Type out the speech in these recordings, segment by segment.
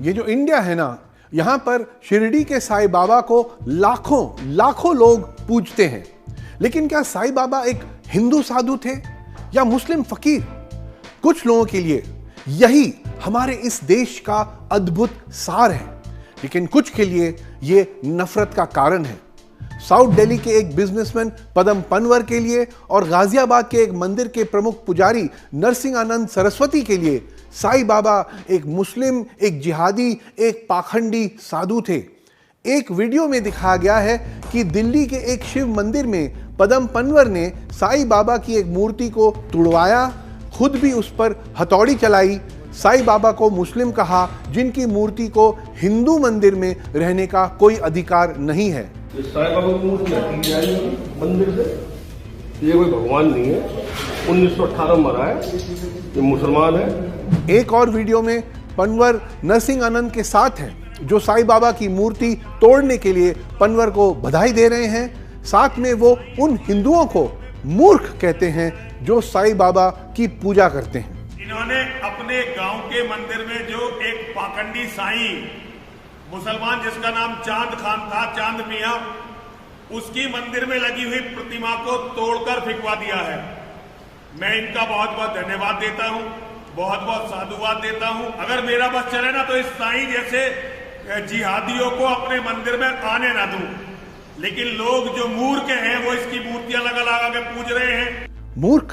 ये जो इंडिया है ना, यहाँ पर शिरडी के साईं बाबा को लाखों लोग पूजते हैं। लेकिन क्या साईं बाबा एक हिंदू साधु थे या मुस्लिम फकीर? कुछ लोगों के लिए यही हमारे इस देश का अद्भुत सार है, लेकिन कुछ के लिए ये नफरत का कारण है। साउथ दिल्ली के एक बिजनेसमैन पदम पनवर के लिए और गाजियाबाद के एक मंदिर के प्रमुख पुजारी नरसिंहानंद सरस्वती के लिए साईं बाबा एक मुस्लिम, एक जिहादी, एक पाखंडी साधु थे। एक वीडियो में दिखाया गया है कि दिल्ली के एक शिव मंदिर में पदम पनवर ने साईं बाबा की एक मूर्ति को तुड़वाया, खुद भी उस पर हथौड़ी चलाई, साईं बाबा को मुस्लिम कहा, जिनकी मूर्ति को हिंदू मंदिर में रहने का कोई अधिकार नहीं है। साईं बाबा की मूर्ति हटी जाएगी मंदिर से, ये कोई भगवान नहीं है, 1918 में मरा है, ये मुसलमान है। एक और वीडियो में पनवर नरसिंहानंद के साथ हैं, जो साईं बाबा की मूर्ति तोड़ने के लिए पनवर को बधाई दे रहे हैं। साथ में वो उन हिंदुओं को मूर्ख कहते हैं जो साईं बाबा की पूजा करते हैं। इन्होंने अपने गांव के मंदिर में जो एक पाखंडी साईं मुसलमान जिसका नाम चांद खान था, चांद मियां, उसकी मंदिर में लगी हुई प्रतिमा को तोड़कर फिकवा दिया है। मैं इनका बहुत बहुत धन्यवाद देता हूं, बहुत बहुत साधुवाद देता हूं। अगर मेरा बस चले ना तो इस साईं जैसे जिहादियों को अपने मंदिर में आने ना दूं, लेकिन लोग जो मूर्ख हैं वो इसकी मूर्तियां लगा के पूज रहे हैं। मूर्ख?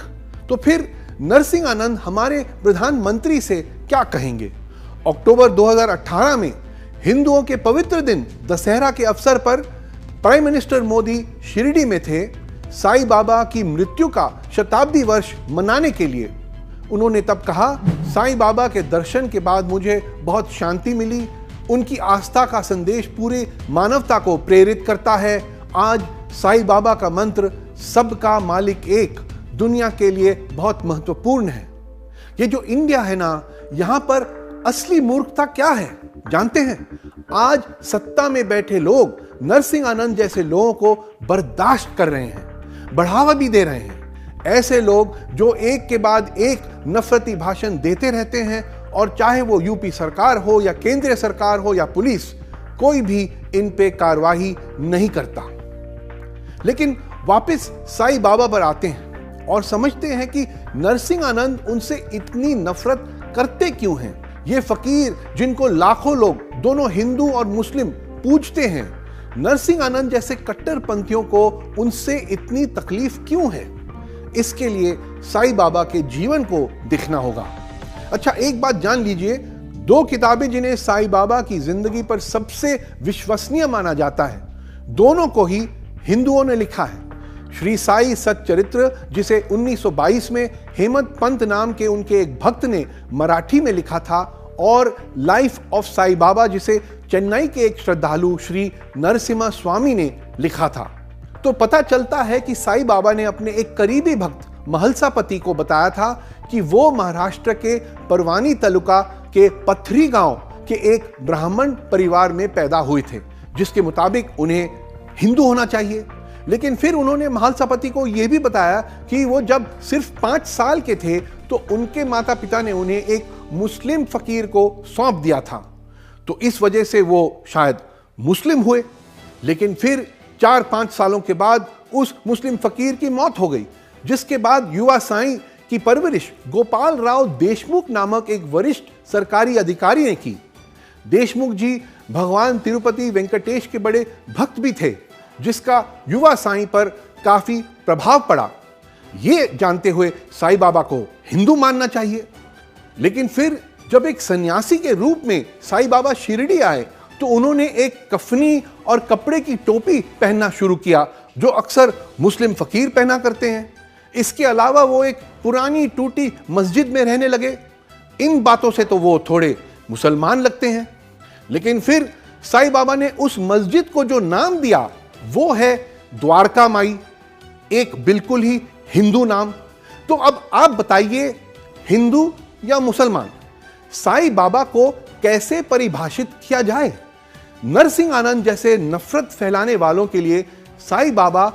तो फिर नरसिंहानंद हमारे प्रधानमंत्री से क्या कहेंगे? अक्टूबर 2018 में हिंदुओं के पवित्र दिन दशहरा के अवसर पर प्राइम मिनिस्टर मोदी शिरडी में थे। साईं बाबा की मृत्यु का शताब्दी वर्ष मनाने के लिए उन्होंने तब कहा, साईं बाबा के दर्शन के बाद मुझे बहुत शांति मिली। उनकी आस्था का संदेश पूरे मानवता को प्रेरित करता है। आज साईं बाबा का मंत्र सबका मालिक एक दुनिया के लिए बहुत महत्वपूर्ण है। ये जो इंडिया है ना, यहाँ पर असली मूर्खता क्या है जानते हैं? आज सत्ता में बैठे लोग नरसिंहानंद जैसे लोगों को बर्दाश्त कर रहे हैं, बढ़ावा भी दे रहे हैं। ऐसे लोग जो एक के बाद एक नफरती भाषण देते रहते हैं, और चाहे वो यूपी सरकार हो या केंद्रीय सरकार हो या पुलिस, कोई भी इन पे कार्रवाई नहीं करता। लेकिन वापस साईं बाबा पर आते हैं और समझते हैं कि नरसिंहानंद उनसे इतनी नफरत करते क्यों हैं। ये फकीर जिनको लाखों लोग, दोनों हिंदू और मुस्लिम, पूजते हैं, नरसिंहानंद जैसे कट्टरपंथियों को उनसे इतनी तकलीफ क्यों है? इसके लिए साईं बाबा के जीवन को देखना होगा। अच्छा, एक बात जान लीजिए, दो किताबें जिन्हें साईं बाबा की जिंदगी पर सबसे विश्वसनीय माना जाता है, दोनों को ही हिंदुओं ने लिखा है। श्री साई सच्चरित्र, जिसे 1922 में हेमंत पंत नाम के उनके एक भक्त ने मराठी में लिखा था, और लाइफ ऑफ साईं बाबा, जिसे चेन्नई के एक श्रद्धालु श्री नरसिम्हा स्वामी ने लिखा था। तो पता चलता है कि साईं बाबा ने अपने एक करीबी भक्त महलसापति को बताया था कि वो महाराष्ट्र के परवानी तालुका के पथरी गांव के एक ब्राह्मण परिवार में पैदा हुए थे, जिसके मुताबिक उन्हें हिंदू होना चाहिए। लेकिन फिर उन्होंने महलसापति को यह भी बताया कि वो जब सिर्फ 5 साल के थे तो उनके माता पिता ने उन्हें एक मुस्लिम फकीर को सौंप दिया था, तो इस वजह से वो शायद मुस्लिम हुए। लेकिन फिर 4-5 सालों के बाद उस मुस्लिम फकीर की मौत हो गई, जिसके बाद युवा साईं की परवरिश गोपाल राव देशमुख नामक एक वरिष्ठ सरकारी अधिकारी ने की। देशमुख जी भगवान तिरुपति वेंकटेश के बड़े भक्त भी थे, जिसका युवा साईं पर काफी प्रभाव पड़ा। ये जानते हुए साईं बाबा को हिंदू मानना चाहिए। लेकिन फिर जब एक सन्यासी के रूप में साईं बाबा शिरडी आए, तो उन्होंने एक कफनी और कपड़े की टोपी पहनना शुरू किया, जो अक्सर मुस्लिम फकीर पहना करते हैं। इसके अलावा वो एक पुरानी टूटी मस्जिद में रहने लगे। इन बातों से तो वो थोड़े मुसलमान लगते हैं। लेकिन फिर साईं बाबा ने उस मस्जिद को जो नाम दिया वो है द्वारका माई, एक बिल्कुल ही हिंदू नाम। तो अब आप बताइए, हिंदू या मुसलमान? साईं बाबा को कैसे परिभाषित किया जाए? नरसिंहानंद जैसे नफरत फैलाने वालों के लिए साईं बाबा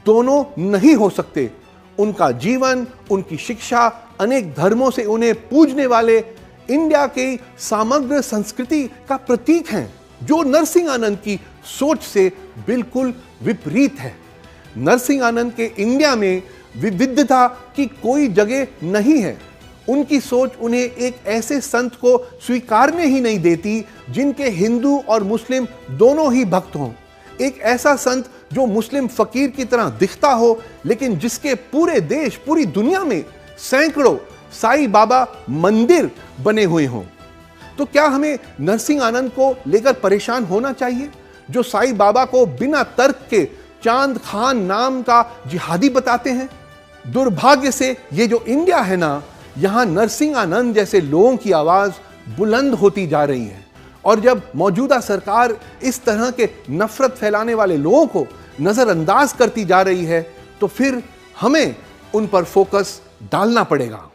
दोनों नहीं हो सकते। उनका जीवन, उनकी शिक्षा, अनेक धर्मों से उन्हें पूजने वाले इंडिया के समग्र संस्कृति का प्रतीक हैं, जो नरसिंह आनंद की सोच से बिल्कुल विपरीत है। नरसिंह आनंद के इंडिया में विविधता की कोई जगह नहीं है। उनकी सोच उन्हें एक ऐसे संत को स्वीकारने ही नहीं देती जिनके हिंदू और मुस्लिम दोनों ही भक्त हों। एक ऐसा संत जो मुस्लिम फकीर की तरह दिखता हो, लेकिन जिसके पूरे देश, पूरी दुनिया में सैकड़ों साईं बाबा मंदिर बने हुए हों। तो क्या हमें नरसिंह आनंद को लेकर परेशान होना चाहिए, जो साईं बाबा को बिना तर्क के चांद खान नाम का जिहादी बताते हैं? दुर्भाग्य से ये जो इंडिया है ना, यहां नरसिंह आनंद जैसे लोगों की आवाज बुलंद होती जा रही है। और जब मौजूदा सरकार इस तरह के नफरत फैलाने वाले लोगों को नजरअंदाज करती जा रही है, तो फिर हमें उन पर फोकस डालना पड़ेगा।